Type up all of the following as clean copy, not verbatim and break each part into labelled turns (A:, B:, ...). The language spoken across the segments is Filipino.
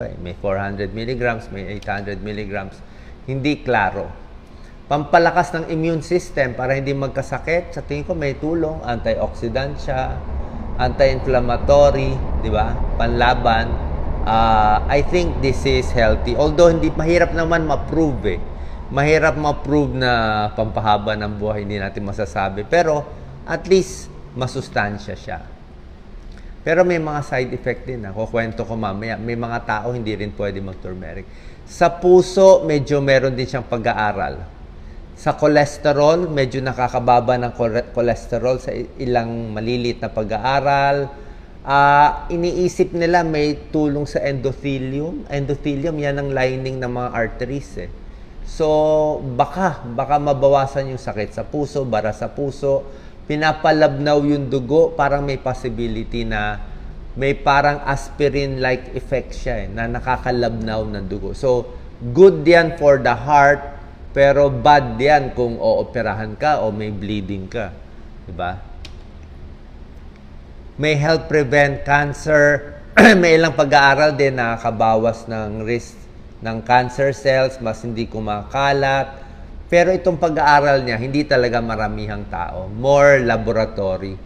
A: May 400 milligrams, may 800 milligrams. Hindi klaro. Pampalakas ng immune system para hindi magkasakit. Sa tingin ko may tulong. Antioxidant siya. Anti-inflammatory. Di ba? Panlaban. I think this is healthy. Although hindi mahirap naman ma-prove eh. Mahirap ma-prove na pampahaba ng buhay. Hindi natin masasabi. Pero at least masustansya siya. Pero may mga side effect din. Kukwento ko mamaya. May mga tao hindi rin pwede mag-turmeric. Sa puso, medyo meron din siyang pag-aaral. Sa cholesterol, medyo nakakababa ng cholesterol sa ilang malilit na pag-aaral. Iniisip nila may tulong sa endothelium. Endothelium, yan ang lining ng mga arteries eh. So, baka mabawasan yung sakit sa puso, bara sa puso. Pinapalabnaw yung dugo, parang may possibility na may parang aspirin-like effect siya na nakakalabnaw ng dugo. So, good yan for the heart, pero bad yan kung ooperahan ka o may bleeding ka. Diba? May help prevent cancer. May ilang pag-aaral din na nakakabawas ng risk ng cancer cells, mas hindi kumakalat. Pero itong pag-aaral niya, hindi talaga maramihang tao. More laboratory.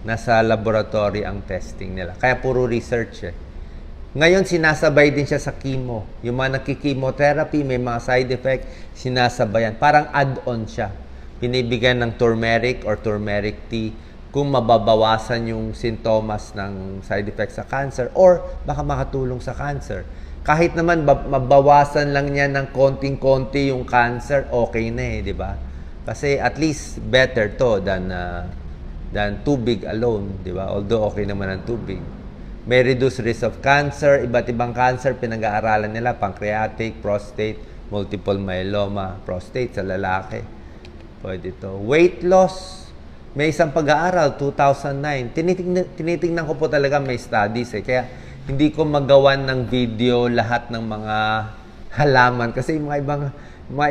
A: Nasa laboratory ang testing nila. Kaya puro research eh. Ngayon, sinasabay din siya sa chemo. Yung mga nakikimotherapy, may mga side effect, sinasabayan. Parang add-on siya. Pinibigyan ng turmeric or turmeric tea kung mababawasan yung sintomas ng side effect sa cancer or baka makatulong sa cancer. Kahit naman mabawasan lang niya ng konting-konti yung cancer, okay na eh, di ba? Kasi at least better to than tubig alone, di ba? Although okay naman ang tubig. May reduced risk of cancer, iba't ibang cancer, pinag-aaralan nila, pancreatic, prostate, multiple myeloma, prostate sa lalaki. Pwede to. Weight loss, may isang pag-aaral, 2009. Tinitingnan ko po talaga may studies eh. Kaya hindi ko magawan ng video lahat ng mga halaman. Kasi yung mga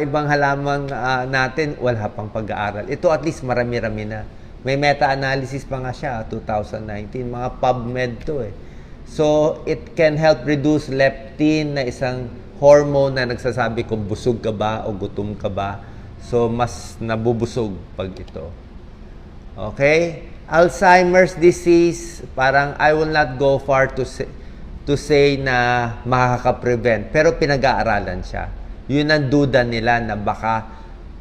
A: ibang halaman natin, wala pang pag-aaral. Ito at least marami-rami na. May meta-analysis pa nga siya, 2019. Mga PubMed to eh. So, it can help reduce leptin na isang hormone na nagsasabi kung busog ka ba o gutom ka ba. So, mas nabubusog pag ito. Okay? Alzheimer's disease, parang I will not go far to say na makaka-prevent. Pero pinag-aaralan siya. Yun ang duda nila na baka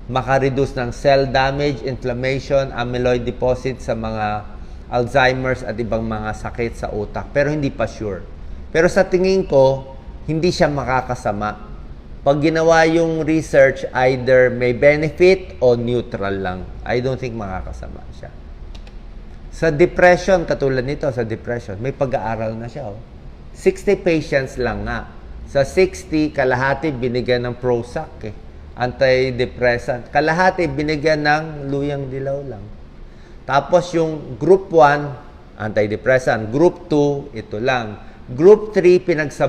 A: makareduce ng cell damage, inflammation, amyloid deposit sa mga Alzheimer's at ibang mga sakit sa utak. Pero hindi pa sure. Pero sa tingin ko, hindi siya makakasama. Pag ginawa yung research, either may benefit o neutral lang. I don't think makakasama siya. Sa depression, katulad nito, sa depression, may pag-aaral na siya. 60 patients lang nga. Sa 60, kalahati binigyan ng Prozac eh. Antidepressant. Kalahati binigyan ng luyang dilaw lang. Tapos yung group 1, antidepressant. Group 2, ito lang. Group 3,